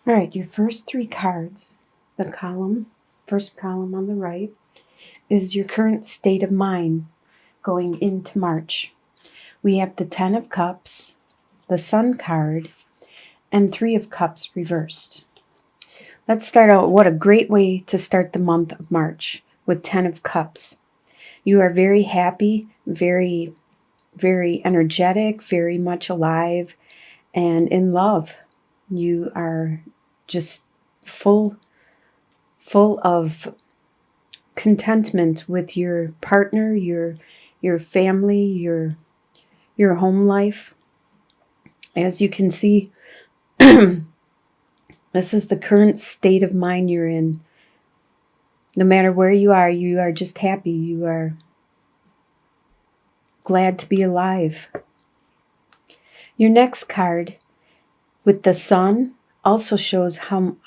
All right, your first three cards, first column on the right, is your current state of mind going into March. We have the Ten of Cups, the Sun card, and Three of Cups reversed. Let's start out. What a great way to start the month of March with Ten of Cups. You are very happy, very, very energetic, very much alive, and in love. You are just full of contentment with your partner, your family, your home life. As you can see, this is the current state of mind you're in. No matter where you are just happy. You are glad to be alive. Your next card with the Sun also shows how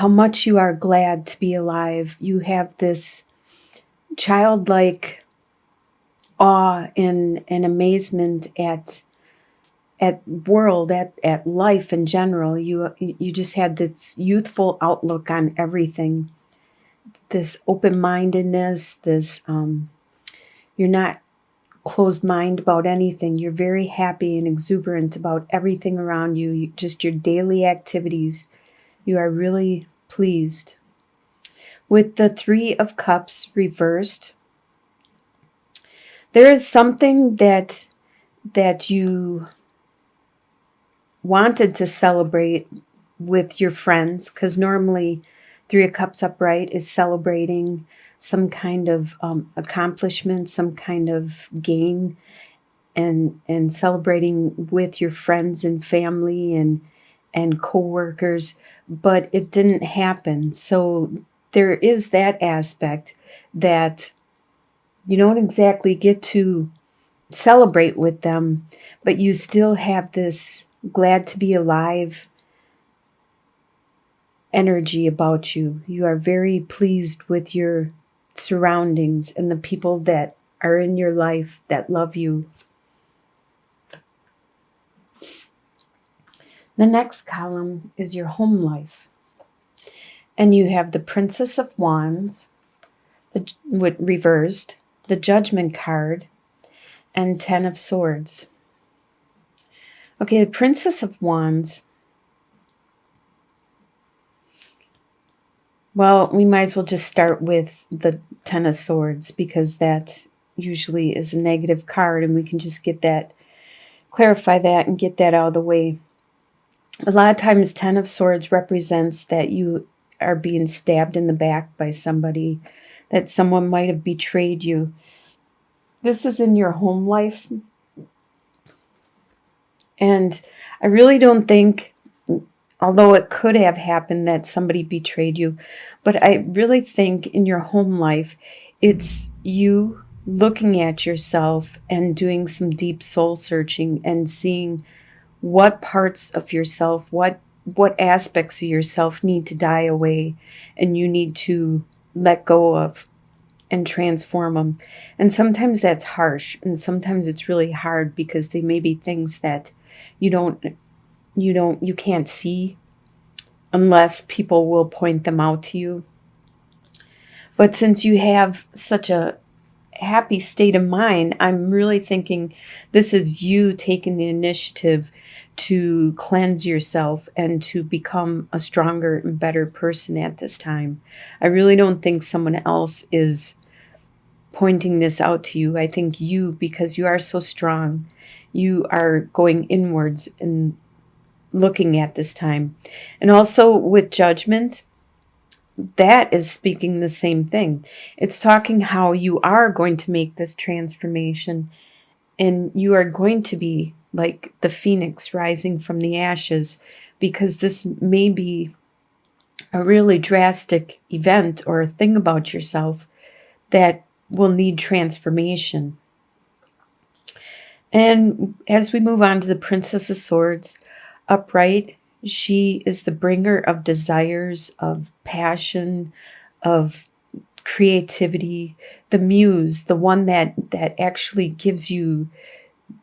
much you are glad to be alive. You have this childlike awe and amazement at world, at life in general. You just had this youthful outlook on everything, this open-mindedness, this you're not closed mind about anything. You're very happy and exuberant about everything around you, just your daily activities. You are really pleased. With the Three of Cups reversed, there is something that you wanted to celebrate with your friends, because normally Three of Cups upright is celebrating some kind of accomplishment, some kind of gain, and celebrating with your friends and family and co-workers, but it didn't happen. So there is that aspect that you don't exactly get to celebrate with them, but you still have this glad to be alive energy about you. You are very pleased with your surroundings and the people that are in your life that love you. The next column is your home life. And you have the Princess of Wands, reversed, the Judgment card, and Ten of Swords. Okay, the Princess of Wands. Well, we might as well just start with the Ten of Swords, because that usually is a negative card, and we can just get that, clarify that and get that out of the way. A lot of times Ten of Swords represents that you are being stabbed in the back by somebody, that someone might have betrayed you. This is in your home life. And I really don't think, although it could have happened that somebody betrayed you, but I really think in your home life, it's you looking at yourself and doing some deep soul searching and seeing what parts of yourself, what aspects of yourself need to die away and you need to let go of and transform them. And sometimes that's harsh, and sometimes it's really hard because they may be things that you can't see unless people will point them out to you. But since you have such a happy state of mind, I'm really thinking this is you taking the initiative to cleanse yourself and to become a stronger and better person at this time. I really don't think someone else is pointing this out to you. I think you, because you are so strong, you are going inwards and looking at this time. And also with Judgment, that is speaking the same thing. It's talking how you are going to make this transformation and you are going to be like the phoenix rising from the ashes, because this may be a really drastic event or a thing about yourself that will need transformation. And as we move on to the Princess of Swords, upright, she is the bringer of desires, of passion, of creativity, the muse, the one that actually gives you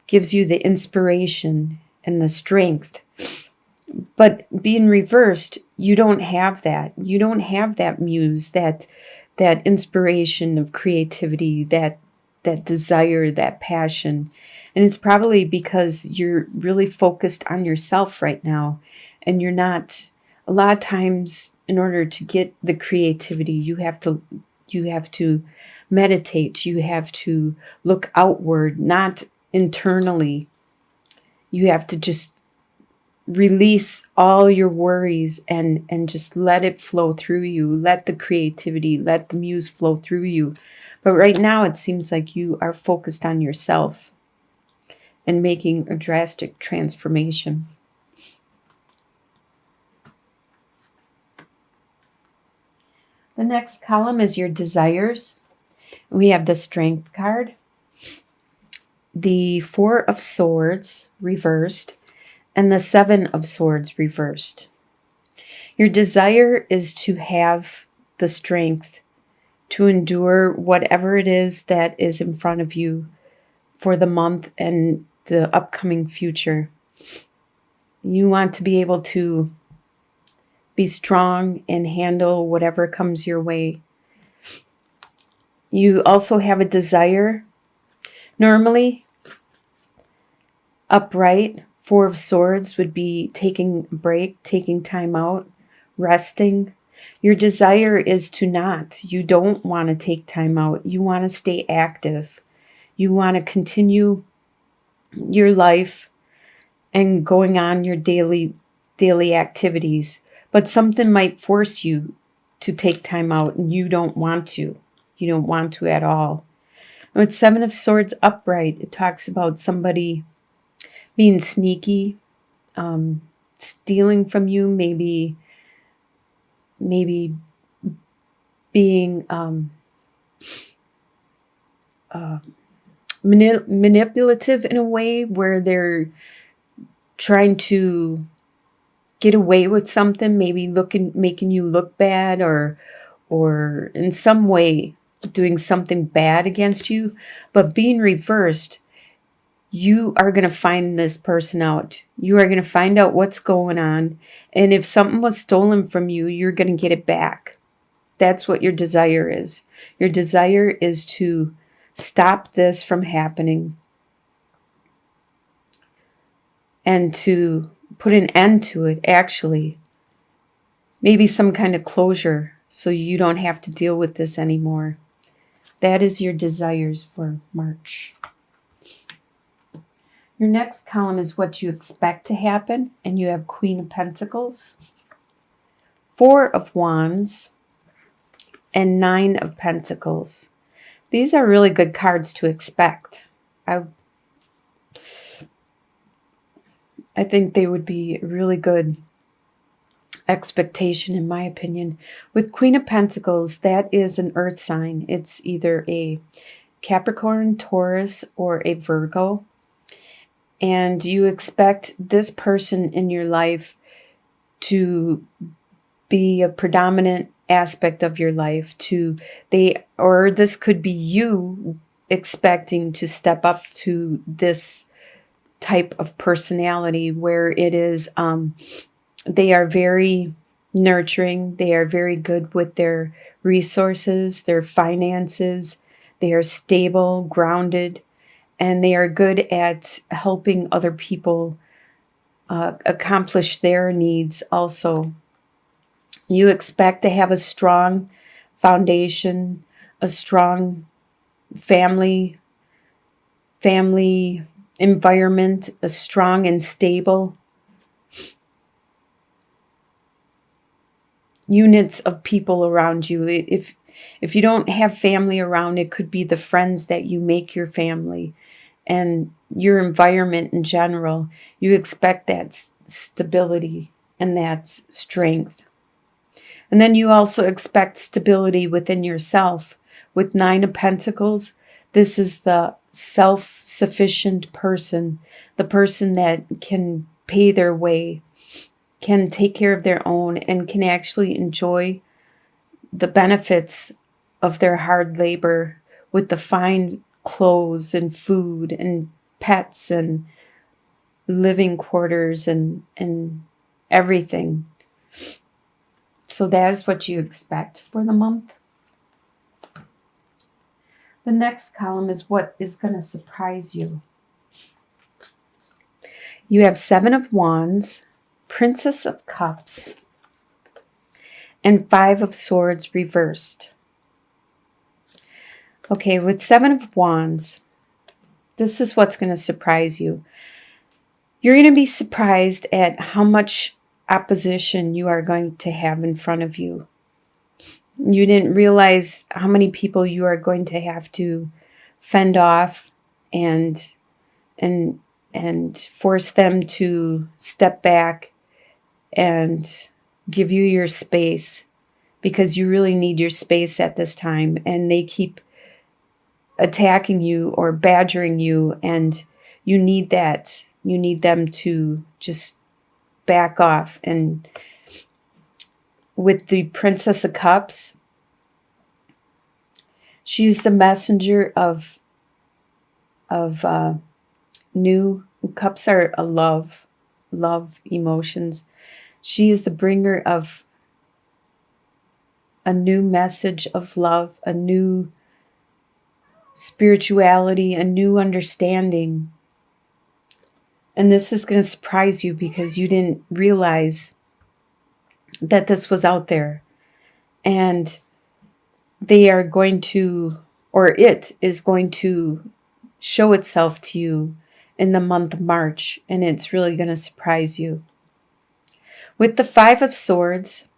the inspiration and the strength But being reversed, you don't have that. You don't have that muse, that inspiration of creativity, that desire, that passion. And it's probably because you're really focused on yourself right now, and you're not, a lot of times in order to get the creativity, you have to meditate, you have to look outward, not internally. You have to just release all your worries and just let it flow through you. Let the creativity, let the muse flow through you. But right now it seems like you are focused on yourself and making a drastic transformation. The next column is your desires. We have the Strength card, the Four of Swords reversed, and the Seven of Swords reversed. Your desire is to have the strength to endure whatever it is that is in front of you for the month and the upcoming future. You want to be able to be strong and handle whatever comes your way. You also have a desire. Normally, upright, Four of Swords would be taking a break, taking time out, resting. Your desire is to not. You don't want to take time out. You want to stay active. You want to continue your life and going on your daily activities. But something might force you to take time out and you don't want to. You don't want to at all. With Seven of Swords upright, it talks about somebody being sneaky, stealing from you, maybe being manipulative in a way where they're trying to get away with something, maybe making you look bad, or in some way doing something bad against you. But being reversed, you are going to find this person out. You are going to find out what's going on. And if something was stolen from you, you're going to get it back. That's what your desire is. Your desire is to stop this from happening and to put an end to it, actually. Maybe some kind of closure so you don't have to deal with this anymore. That is your desires for March. Your next column is what you expect to happen, and you have Queen of Pentacles, Four of Wands, and Nine of Pentacles. These are really good cards to expect. I think they would be really good expectation, in my opinion. With Queen of Pentacles, that is an earth sign. It's either a Capricorn, Taurus, or a Virgo. And you expect this person in your life to be a predominant aspect of your life. Or this could be you expecting to step up to this type of personality where it is, they are very nurturing. They are very good with their resources, their finances. They are stable, grounded, and they are good at helping other people accomplish their needs also. You expect to have a strong foundation, a strong family environment, a strong and stable units of people around you. If you don't have family around, it could be the friends that you make your family and your environment in general. You expect that stability and that strength. And then you also expect stability within yourself. With Nine of Pentacles, this is the self-sufficient person, the person that can pay their way, can take care of their own, and can actually enjoy the benefits of their hard labor with the fine clothes and food and pets and living quarters and everything. So that is what you expect for the month. The next column is what is going to surprise you. You have Seven of Wands, Princess of Cups, and Five of Swords reversed. Okay, with Seven of Wands, this is what's going to surprise you. You're going to be surprised at how much opposition you are going to have in front of you. You didn't realize how many people you are going to have to fend off and force them to step back and give you your space, because you really need your space at this time, and they keep attacking you or badgering you, and you need that. You need them to just back off. And with the Princess of Cups, she's the messenger of new. Cups are a love emotions. She is the bringer of a new message of love, a new spirituality, a new understanding. And this is going to surprise you because you didn't realize that this was out there. And they are going to, or it is going to show itself to you in the month of March. And it's really going to surprise you. With the Five of Swords,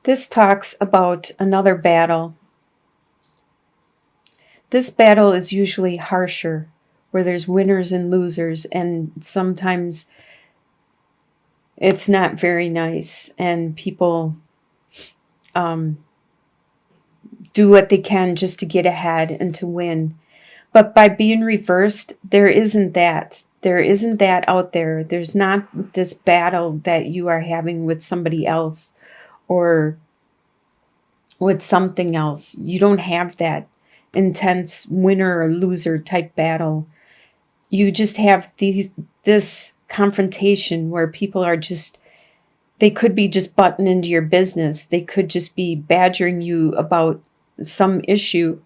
this talks about another battle. This battle is usually harsher, where there's winners and losers, and sometimes it's not very nice, and people do what they can just to get ahead and to win. But by being reversed, there isn't that. There isn't that out there. There's not this battle that you are having with somebody else or with something else. You don't have that intense winner or loser type battle. You just have this confrontation where people are just, they could be just butting into your business. They could just be badgering you about some issue,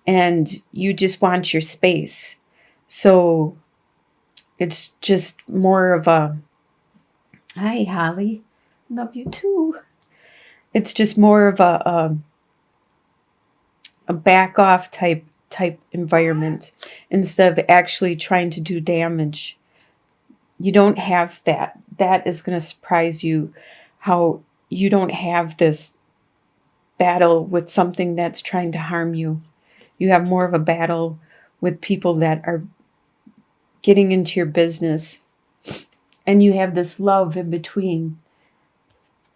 and you just want your space. So it's just more of a, hi Holly, love you too. It's just more of a back off type environment instead of actually trying to do damage. You don't have that. That is going to surprise you, how you don't have this battle with something that's trying to harm you. You have more of a battle with people that are getting into your business. And you have this love in between,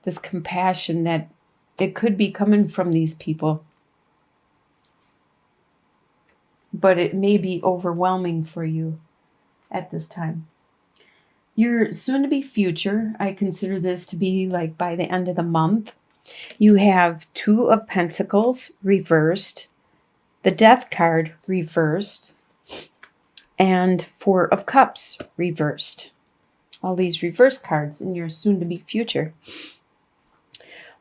this compassion that it could be coming from these people. But it may be overwhelming for you at this time. Your soon-to-be future, I consider this to be like by the end of the month. You have Two of Pentacles reversed, the Death card reversed, and Four of Cups reversed. All these reverse cards in your soon-to-be future.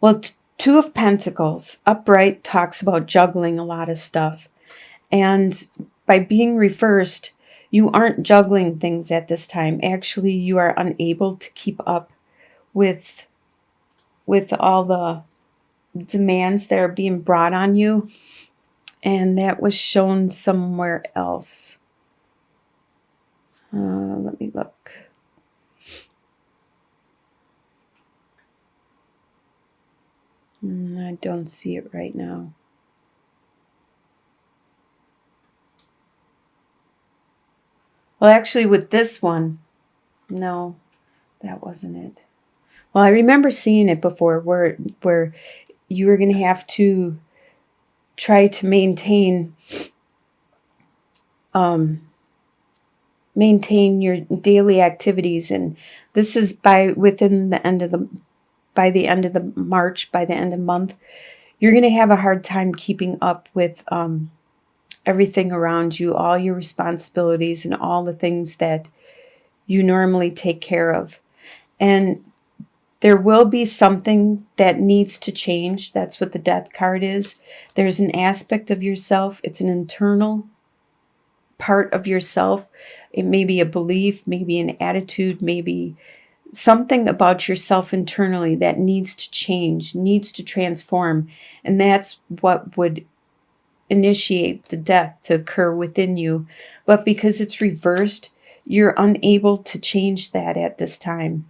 Well, Two of Pentacles upright talks about juggling a lot of stuff. And by being reversed, you aren't juggling things at this time. Actually, you are unable to keep up with all the demands that are being brought on you. And that was shown somewhere else. Let me look. I don't see it right now. Well, actually, with this one, no, that wasn't it. Well, I remember seeing it before where you were going to have to try to maintain your daily activities, and this is by the end of the March, by the end of the month, you're going to have a hard time keeping up with everything around you, all your responsibilities and all the things that you normally take care of. And there will be something that needs to change. That's what the Death card is. There's an aspect of yourself. It's an internal part of yourself. It may be a belief, maybe an attitude, maybe something about yourself internally that needs to change, needs to transform. And that's what would initiate the death to occur within you. But because it's reversed, you're unable to change that at this time.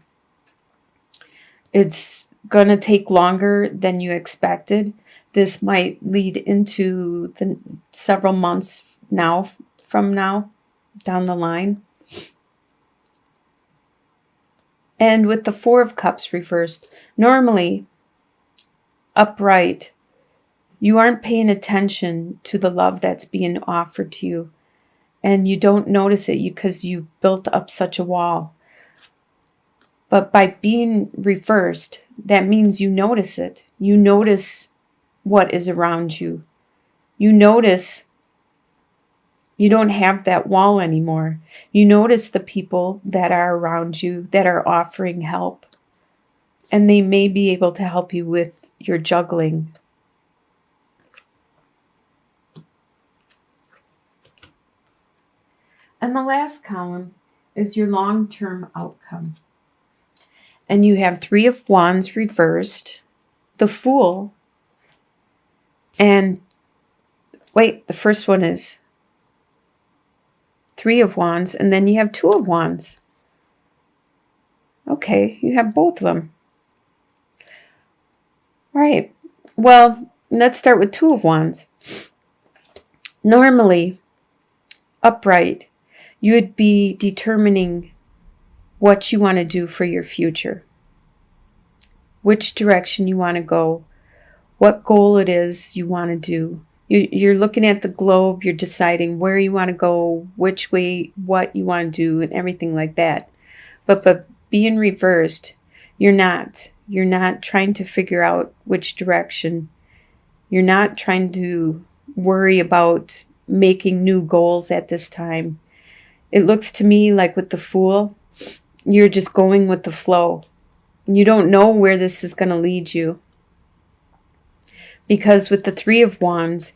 It's going to take longer than you expected. This might lead into the several months from now down the line. And with the Four of Cups reversed, normally upright, you aren't paying attention to the love that's being offered to you. And you don't notice it because you built up such a wall. But by being reversed, that means you notice it. You notice what is around you. You notice you don't have that wall anymore. You notice the people that are around you that are offering help. And they may be able to help you with your juggling. And the last column is your long-term outcome. And you have Three of Wands reversed, the Fool, and wait, the first one is Three of Wands, and then you have Two of Wands. Okay, you have both of them. All right, well, let's start with Two of Wands. Normally, upright, you would be determining what you want to do for your future, which direction you want to go, what goal it is you want to do. You're looking at the globe, you're deciding where you want to go, which way, what you want to do, and everything like that. But being reversed, you're not trying to figure out which direction. You're not trying to worry about making new goals at this time. It looks to me like with the Fool, you're just going with the flow. You don't know where this is going to lead you. Because with the Three of Wands,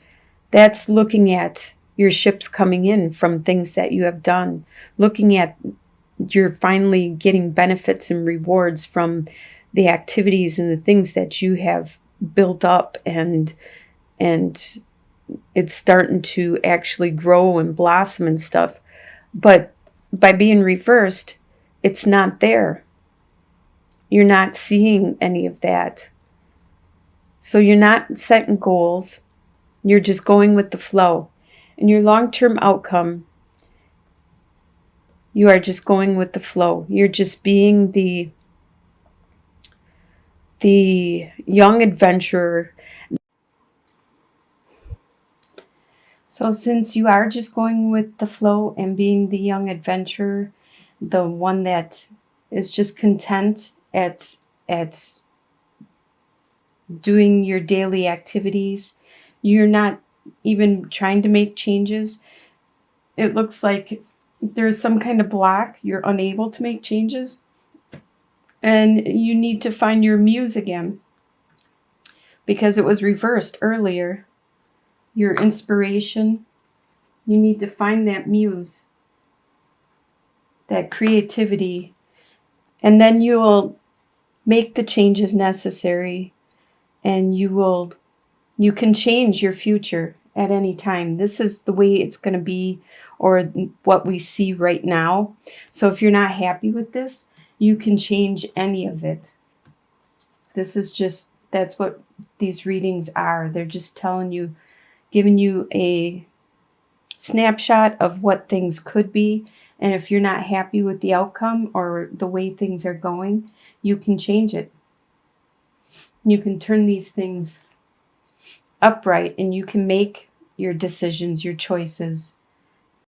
that's looking at your ships coming in from things that you have done. Looking at you're finally getting benefits and rewards from the activities and the things that you have built up, and it's starting to actually grow and blossom and stuff. But by being reversed, it's not there. You're not seeing any of that. So you're not setting goals. You're just going with the flow. And your long-term outcome, you are just going with the flow. You're just being the young adventurer. So since you are just going with the flow and being the young adventurer, the one that is just content at doing your daily activities, you're not even trying to make changes. It looks like there's some kind of block. You're unable to make changes. And you need to find your muse again. Because it was reversed earlier. Your inspiration. You need to find that muse. That creativity. And then you will make the changes necessary. And you can change your future at any time. This is the way it's going to be, or what we see right now. So if you're not happy with this, you can change any of it. This is just, that's what these readings are. They're just telling you, giving you a snapshot of what things could be. And if you're not happy with the outcome or the way things are going, you can change it. You can turn these things upright, and you can make your decisions, your choices.